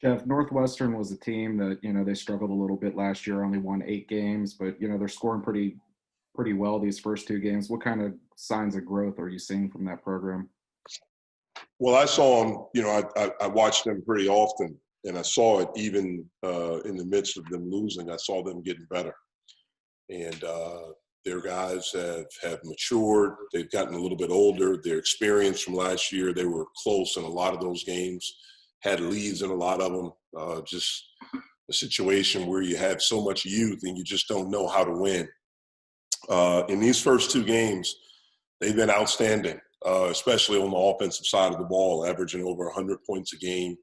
Jeff, Northwestern was a team that, they struggled a little bit last year, only won 8 games, but, they're scoring pretty well these first 2 games. What kind of signs of growth are you seeing from that program? Well, I saw them, I watched them pretty often, and I saw it even in the midst of them losing. I saw them getting better. And their guys have matured. They've gotten a little bit older. Their experience from last year, they were close in a lot of those games, had leads in a lot of them. Just a situation where you have so much youth and you just don't know how to win. In these first 2 games, they've been outstanding, especially on the offensive side of the ball, averaging over 100 points a game.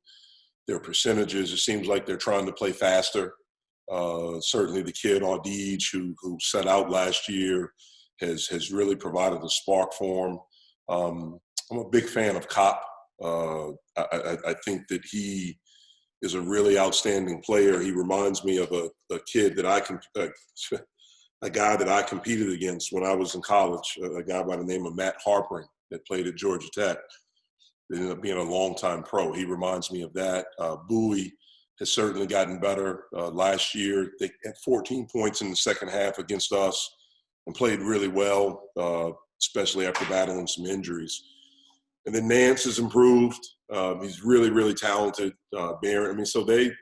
Their percentages, it seems like they're trying to play faster. Certainly the kid Audij, who set out last year, has really provided a spark for him. I'm a big fan of Cop. I think that he is a really outstanding player. He reminds me of a kid that a guy that I competed against when I was in college, a guy by the name of Matt Harpering that played at Georgia Tech. He ended up being a longtime pro. He reminds me of that. Bowie has certainly gotten better. Last year, they had 14 points in the second half against us and played really well, especially after battling some injuries. And then Nance has improved. He's really, really talented. Barron. So they're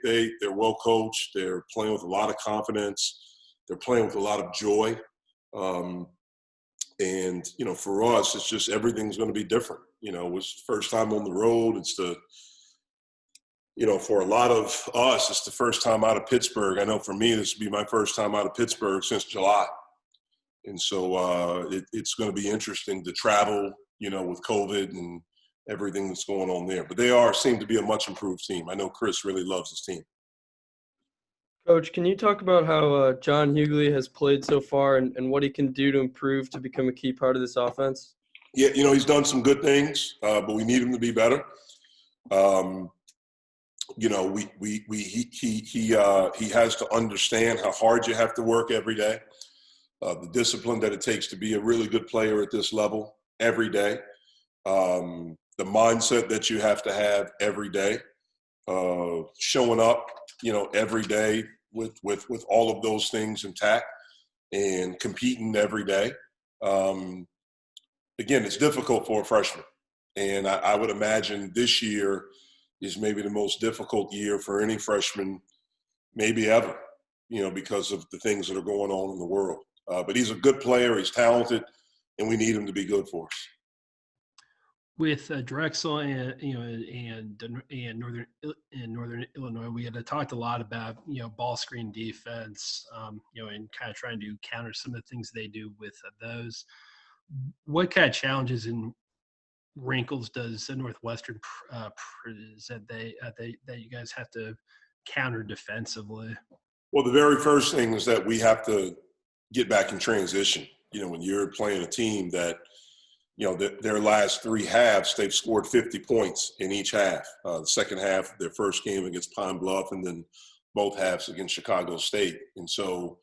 well coached. They're playing with a lot of confidence. They're playing with a lot of joy. And for us, it's just everything's going to be different. It's the first time on the road. It's for a lot of us, it's the first time out of Pittsburgh. I know for me, this will be my first time out of Pittsburgh since July. And so it's going to be interesting to travel, with COVID and everything that's going on there. But seem to be a much improved team. I know Chris really loves his team. Coach, can you talk about how John Hughley has played so far and what he can do to improve to become a key part of this offense? Yeah, he's done some good things, but we need him to be better. He has to understand how hard you have to work every day, the discipline that it takes to be a really good player at this level every day, the mindset that you have to have every day, showing up, every day with all of those things intact and competing every day. Again, it's difficult for a freshman, and I would imagine this year is maybe the most difficult year for any freshman, maybe ever, because of the things that are going on in the world. But he's a good player. He's talented, and we need him to be good for us. With Drexel and Northern Illinois, we had talked a lot about ball screen defense, and kind of trying to counter some of the things they do with those. What kind of challenges and wrinkles does Northwestern present that you guys have to counter defensively? Well, the very first thing is that we have to get back in transition. When you're playing a team that, their last 3 halves, they've scored 50 points in each half. The second half, their first game against Pine Bluff, and then both halves against Chicago State. And so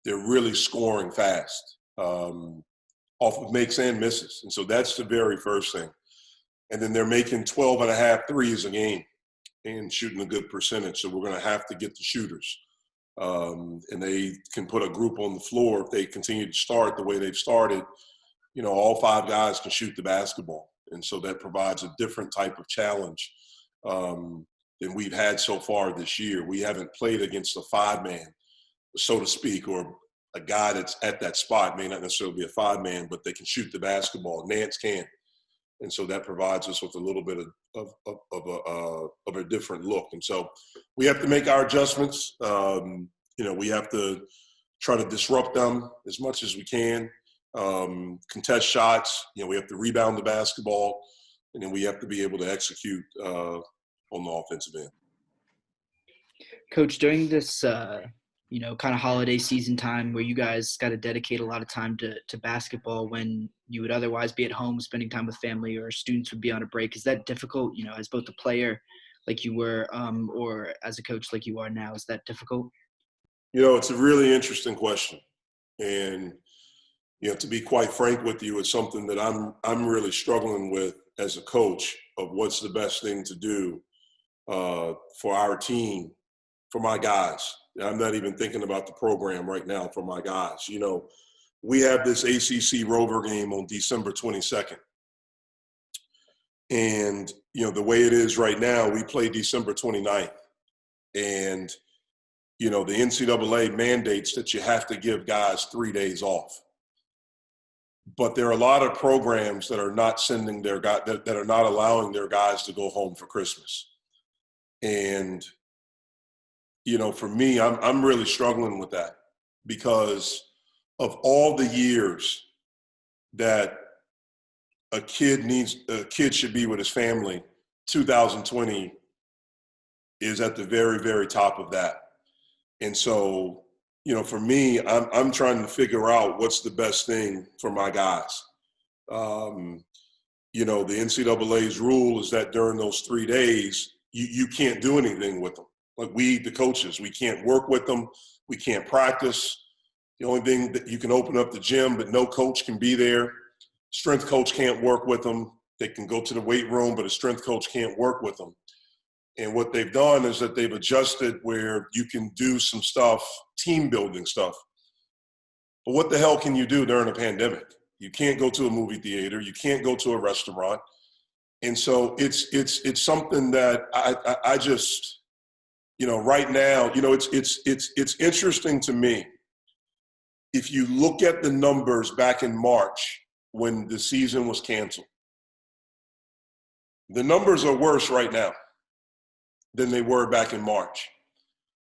they're really scoring fast off of makes and misses. And so that's the very first thing. And then they're making 12 and a half threes a game and shooting a good percentage. So we're going to have to get the shooters. And they can put a group on the floor if they continue to start the way they've started. All 5 guys can shoot the basketball. And so that provides a different type of challenge than we've had so far this year. We haven't played against a 5-man, so to speak, or a guy that's at that spot. May not necessarily be a 5-man, but they can shoot the basketball. Nance can. And so that provides us with a little bit of a different look. And so we have to make our adjustments. We have to try to disrupt them as much as we can. Contest shots, we have to rebound the basketball, and then we have to be able to execute on the offensive end. Coach, during this, kind of holiday season time where you guys got to dedicate a lot of time to basketball when you would otherwise be at home spending time with family or students would be on a break, is that difficult, as both a player like you were or as a coach like you are now? Is that difficult? It's a really interesting question. And to be quite frank with you, it's something that I'm really struggling with as a coach of what's the best thing to do for our team, for my guys. I'm not even thinking about the program right now for my guys. You know, we have this ACC Rover game on December 22nd. And, you know, the way it is right now, we play December 29th. And, you know, the NCAA mandates that you have to give guys 3 days off. But there are a lot of programs that are not sending their guys, that are not allowing their guys to go home for Christmas. And, you know, for me, I'm really struggling with that because of all the years that a kid should be with his family, 2020 is at the very, very top of that. And so, you know, for me, I'm trying to figure out what's the best thing for my guys. You know, the NCAA's rule is that during those 3 days, you can't do anything with them. Like the coaches, we can't work with them. We can't practice. The only thing that you can open up the gym, but no coach can be there. Strength coach can't work with them. They can go to the weight room, but a strength coach can't work with them. And what they've done is that they've adjusted where you can do some stuff, team building stuff. But what the hell can you do during a pandemic? You can't go to a movie theater. You can't go to a restaurant. And so it's something that I just, you know, right now, you know, it's interesting to me. If you look at the numbers back in March when the season was canceled, the numbers are worse right now than they were back in March.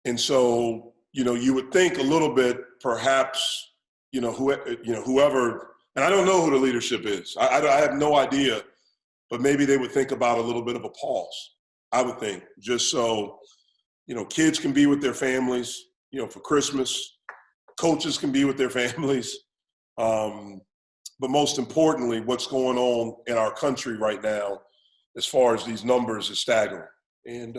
And so, you know, you would think a little bit, perhaps, whoever, and I don't know who the leadership is. I have no idea, but maybe they would think about a little bit of a pause, I would think, just so, you know, kids can be with their families, you know, for Christmas. Coaches can be with their families. But most importantly, what's going on in our country right now, as far as these numbers, is staggering. And,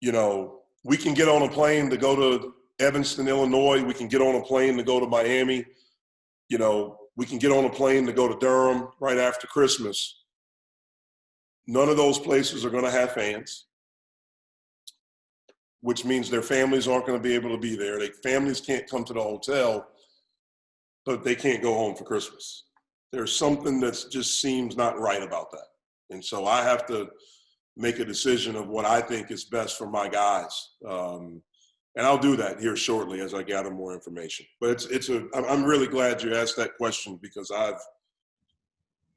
you know, we can get on a plane to go to Evanston, Illinois. We can get on a plane to go to Miami. You know, we can get on a plane to go to Durham right after Christmas. None of those places are going to have fans, which means their families aren't going to be able to be there. Their families can't come to the hotel, but they can't go home for Christmas. There's something that just seems not right about that. And so I have to make a decision of what I think is best for my guys. And I'll do that here shortly as I gather more information. But I'm really glad you asked that question because I've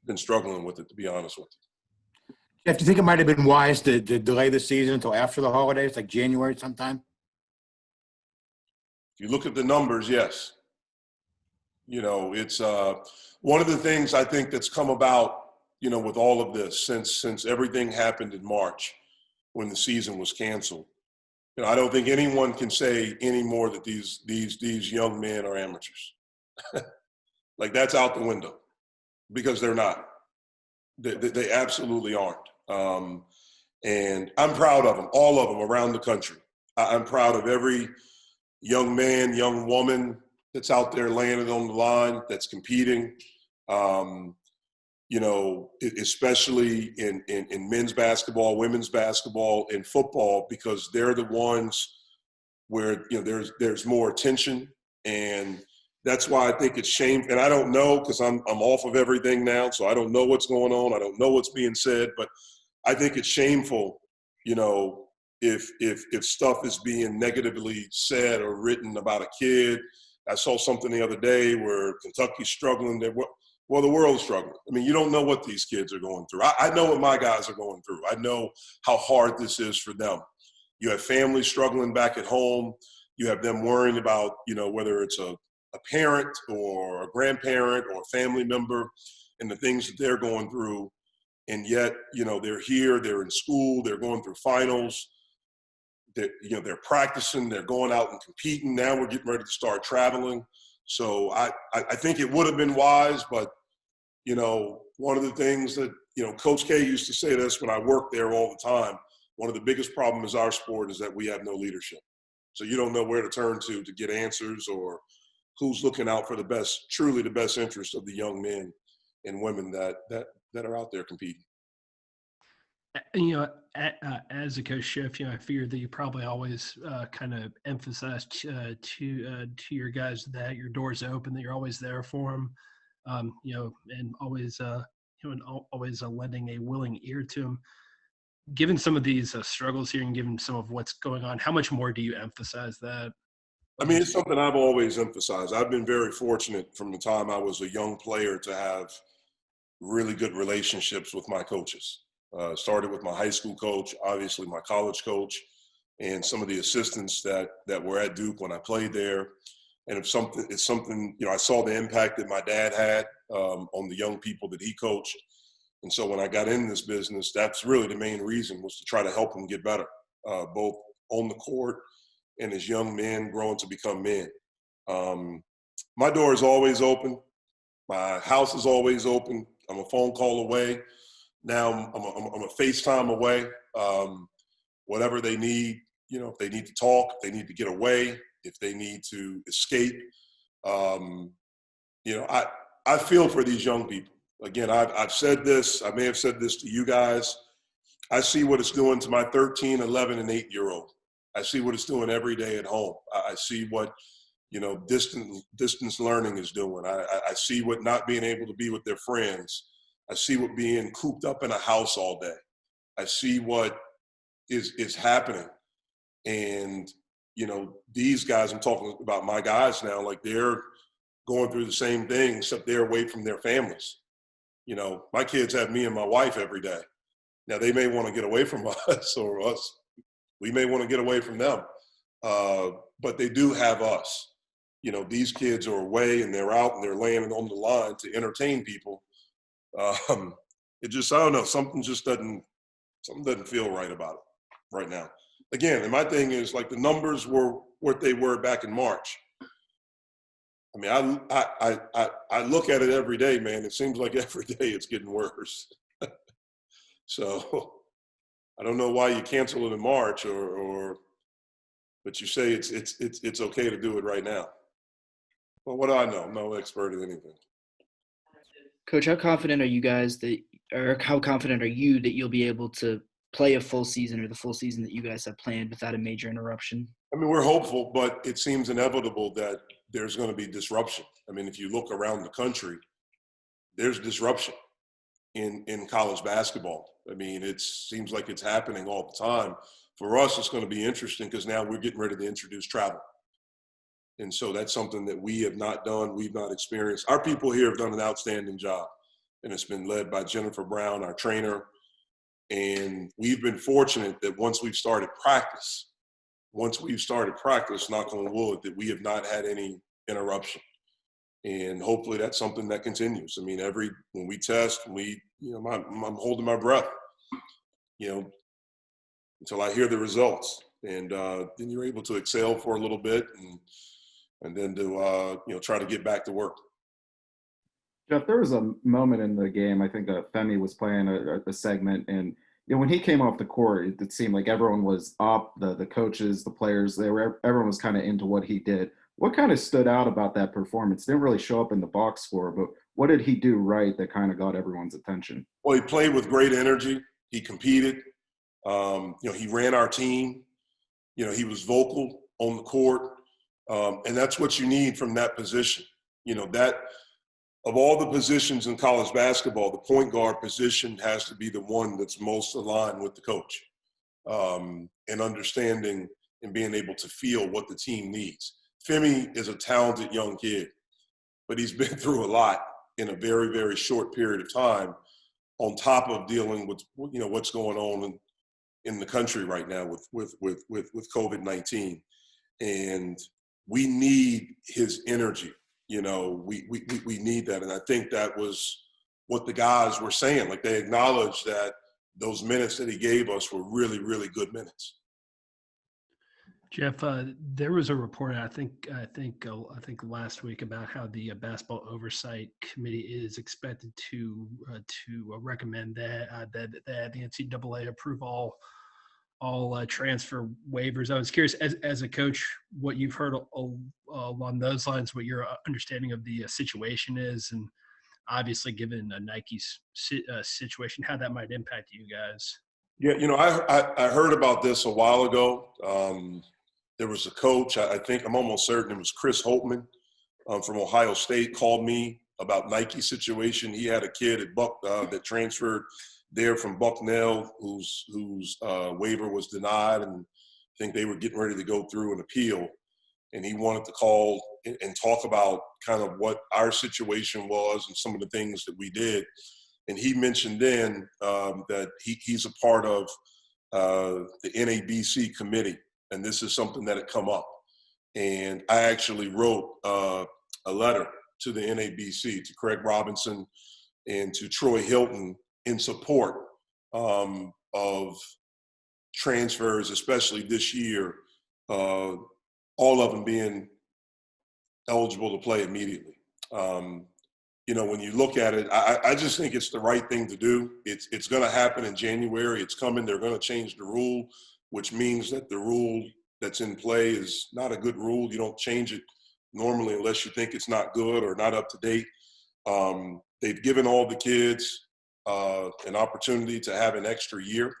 been struggling with it, to be honest with you. Jeff, do you think it might have been wise to delay the season until after the holidays, like January sometime? If you look at the numbers, yes. You know, it's one of the things I think that's come about, you know, with all of this since everything happened in March when the season was canceled. You know, I don't think anyone can say anymore that these young men are amateurs. Like, that's out the window because they're not. They absolutely aren't. And I'm proud of them, all of them around the country. I'm proud of every young man, young woman that's out there laying it on the line, that's competing. You know, especially in men's basketball, women's basketball, and football, because they're the ones where, you know, there's more attention. And that's why I think it's shameful. And I don't know, because I'm off of everything now, so I don't know what's going on. I don't know what's being said, but I think it's shameful, you know, if stuff is being negatively said or written about a kid. I saw something the other day where Kentucky's struggling. Well, the world's struggling. I mean, you don't know what these kids are going through. I know what my guys are going through. I know how hard this is for them. You have families struggling back at home. You have them worrying about, you know, whether it's a parent or a grandparent or a family member and the things that they're going through. And yet, you know, they're here, they're in school, they're going through finals. They're practicing, they're going out and competing. Now we're getting ready to start traveling. So I think it would have been wise, but, you know, one of the things that, you know, Coach K used to say this when I worked there all the time, one of the biggest problems in our sport is that we have no leadership. So you don't know where to turn to get answers or who's looking out for truly the best interest of the young men and women that are out there competing. As a coach, Schiff, I figured that you probably always kind of emphasize to your guys that your door's open, that you're always there for them, and always always lending a willing ear to them. Given some of these struggles here, and given some of what's going on, how much more do you emphasize that? I mean, it's something I've always emphasized. I've been very fortunate from the time I was a young player to have really good relationships with my coaches. Started with my high school coach, obviously my college coach, and some of the assistants that were at Duke when I played there. And it's something I saw the impact that my dad had on the young people that he coached. And so when I got in this business, that's really the main reason, was to try to help them get better, both on the court and as young men growing to become men. My door is always open. My house is always open. I'm a phone call away. Now I'm a FaceTime away. Whatever they need, if they need to talk, if they need to get away, if they need to escape. I feel for these young people. Again, I've said this, I may have said this to you guys. I see what it's doing to my 13, 11, and 8-year-old. I see what it's doing every day at home. I see what, distance learning is doing. I see what not being able to be with their friends. I see what being cooped up in a house all day. I see what is happening. And, these guys, I'm talking about my guys now, like they're going through the same thing, except they're away from their families. My kids have me and my wife every day. Now, they may want to get away from us, or us. We may want to get away from them. But they do have us. These kids are away and they're out and they're laying on the line to entertain people. It just, I don't know, something doesn't feel right about it right now. Again, and my thing is, like, the numbers were what they were back in March. I mean, I look at it every day, man. It seems like every day it's getting worse. So I don't know why you cancel it in March, but you say it's okay to do it right now. Well, what do I know? I'm no expert at anything. Coach, how confident are you guys how confident are you that you'll be able to play a full season, or the full season that you guys have planned, without a major interruption? I mean, we're hopeful, but it seems inevitable that there's going to be disruption. I mean, if you look around the country, there's disruption in college basketball. I mean, it seems like it's happening all the time. For us, it's going to be interesting because now we're getting ready to introduce travel. And so that's something that we have not done, we've not experienced. Our people here have done an outstanding job, and it's been led by Jennifer Brown, our trainer. And we've been fortunate that once we've started practice, knock on wood, that we have not had any interruption. And hopefully that's something that continues. I mean, when we test, I'm holding my breath, until I hear the results. And then you're able to exhale for a little bit and then to, try to get back to work. Jeff, there was a moment in the game, I think Femi was playing a segment, and when he came off the court, it seemed like everyone was up, the coaches, the players, everyone was kind of into what he did. What kind of stood out about that performance? Didn't really show up in the box score, but what did he do right that kind of got everyone's attention? Well, he played with great energy. He competed. He ran our team. He was vocal on the court. And that's what you need from that position. That of all the positions in college basketball, the point guard position has to be the one that's most aligned with the coach, and understanding and being able to feel what the team needs. Femi is a talented young kid, but he's been through a lot in a very, very short period of time, on top of dealing with, what's going on in the country right now with COVID-19. And we need his energy. We need that. And I think that was what the guys were saying. Like, they acknowledged that those minutes that he gave us were really, really good minutes. Jeff, there was a report I think last week about how the basketball oversight committee is expected to recommend that the NCAA approve all transfer waivers. I was curious, as a coach, what you've heard along those lines, what your understanding of the situation is, and obviously given Nike's situation, how that might impact you guys. Yeah, I heard about this a while ago. There was a coach, I think, I'm almost certain it was Chris Holtman from Ohio State, called me about Nike situation. He had a kid at Buck that transferred there from Bucknell whose waiver was denied, and I think they were getting ready to go through an appeal. And he wanted to call and talk about kind of what our situation was and some of the things that we did. And he mentioned then that he's a part of the NABC committee, and this is something that had come up. And I actually wrote a letter to the NABC, to Craig Robinson and to Troy Hilton in support of transfers, especially this year, all of them being eligible to play immediately. When you look at it, I just think it's the right thing to do. It's going to happen in January. It's coming. They're going to change the rule, which means that the rule that's in play is not a good rule. You don't change it normally unless you think it's not good or not up to date. They've given all the kids an opportunity to have an extra year.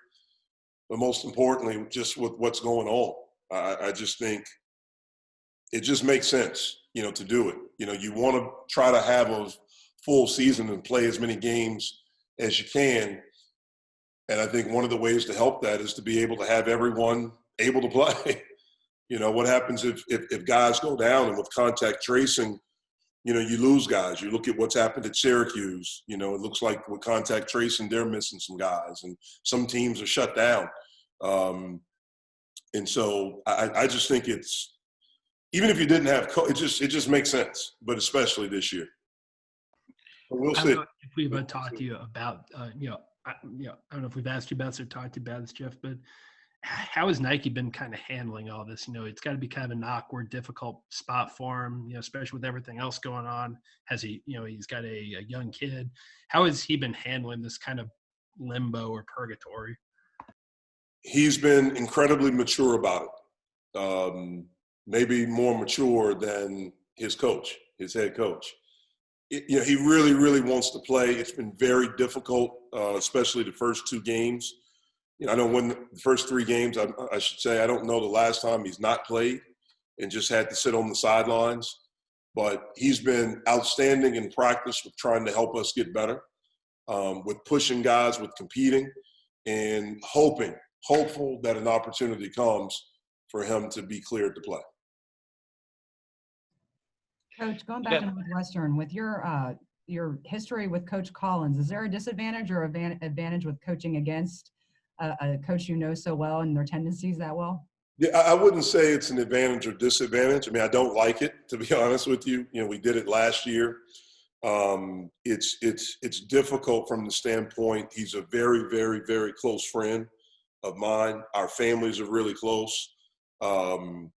But most importantly, just with what's going on, I just think it just makes sense, to do it. You want to try to have a full season and play as many games as you can. And I think one of the ways to help that is to be able to have everyone able to play. What happens if guys go down, and with contact tracing, you lose guys. You look at what's happened at Syracuse. It looks like with contact tracing, they're missing some guys, and some teams are shut down. And so I just think it's, even if you didn't have, it just makes sense, but especially this year. But we'll I see. don't know if we've talked to you about, I don't know if we've asked you about this or talked to you about this, Jeff, but how has Nike been kind of handling all this? It's got to be kind of an awkward, difficult spot for him, especially with everything else going on. Has he, he's got a young kid. How has he been handling this kind of limbo or purgatory? He's been incredibly mature about it. Maybe more mature than his coach, his head coach. He really, really wants to play. It's been very difficult, especially the first two games. I know when the first three games, I should say, I don't know the last time he's not played and just had to sit on the sidelines. But he's been outstanding in practice with trying to help us get better, with pushing guys, with competing, and hopeful that an opportunity comes for him to be cleared to play. Coach, going back to Northwestern, with your history with Coach Collins, is there a disadvantage or advantage with coaching against a coach you know so well and their tendencies that well? Yeah, I wouldn't say it's an advantage or disadvantage. I mean, I don't like it, to be honest with you. We did it last year. It's difficult from the standpoint, he's a very, very, very close friend of mine. Our families are really close. And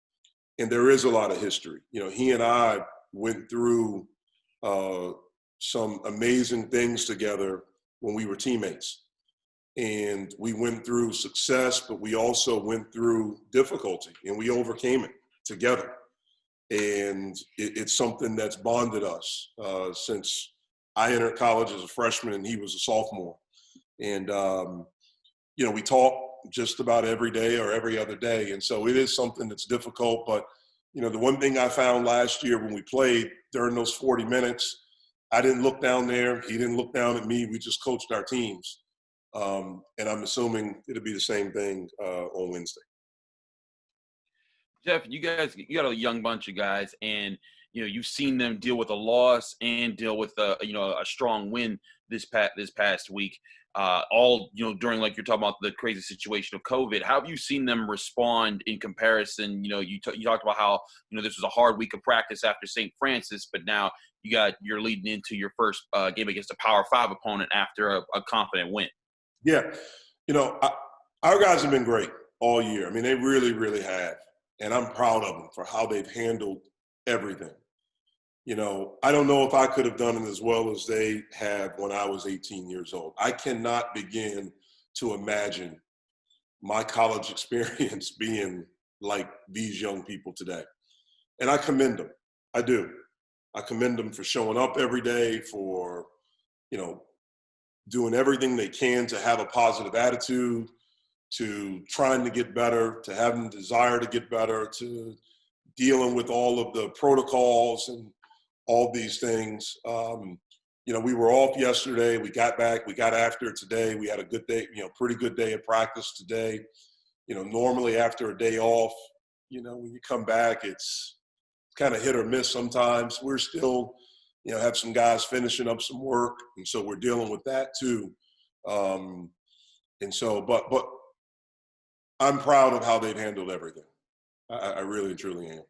there is a lot of history. He and I went through some amazing things together when we were teammates. And we went through success, but we also went through difficulty, and we overcame it together. And it's something that's bonded us since I entered college as a freshman and he was a sophomore. And, we talk just about every day or every other day. And so it is something that's difficult. But, the one thing I found last year when we played during those 40 minutes, I didn't look down there. He didn't look down at me. We just coached our teams. And I'm assuming it'll be the same thing on Wednesday. Jeff, you got a young bunch of guys, and you've seen them deal with a loss and deal with a strong win this past week. All during, like you're talking about, the crazy situation of COVID. How have you seen them respond in comparison? You talked about how this was a hard week of practice after St. Francis, but now you're leading into your first game against a Power 5 opponent after a confident win. Yeah, our guys have been great all year. I mean, they really, really have. And I'm proud of them for how they've handled everything. I don't know if I could have done it as well as they have when I was 18 years old. I cannot begin to imagine my college experience being like these young people today. And I commend them. I do. I commend them for showing up every day, for, doing everything they can to have a positive attitude, to trying to get better, to having the desire to get better, to dealing with all of the protocols and all these things. You know, we were off yesterday. We got back. We got after it today. We had a good day, you know, pretty good day of practice today. You know, normally after a day off, you know, when you come back, it's kind of hit or miss sometimes. We're still, you know, have some guys finishing up some work, and so we're dealing with that too. And so, but I'm proud of how they've handled everything. I really and truly am.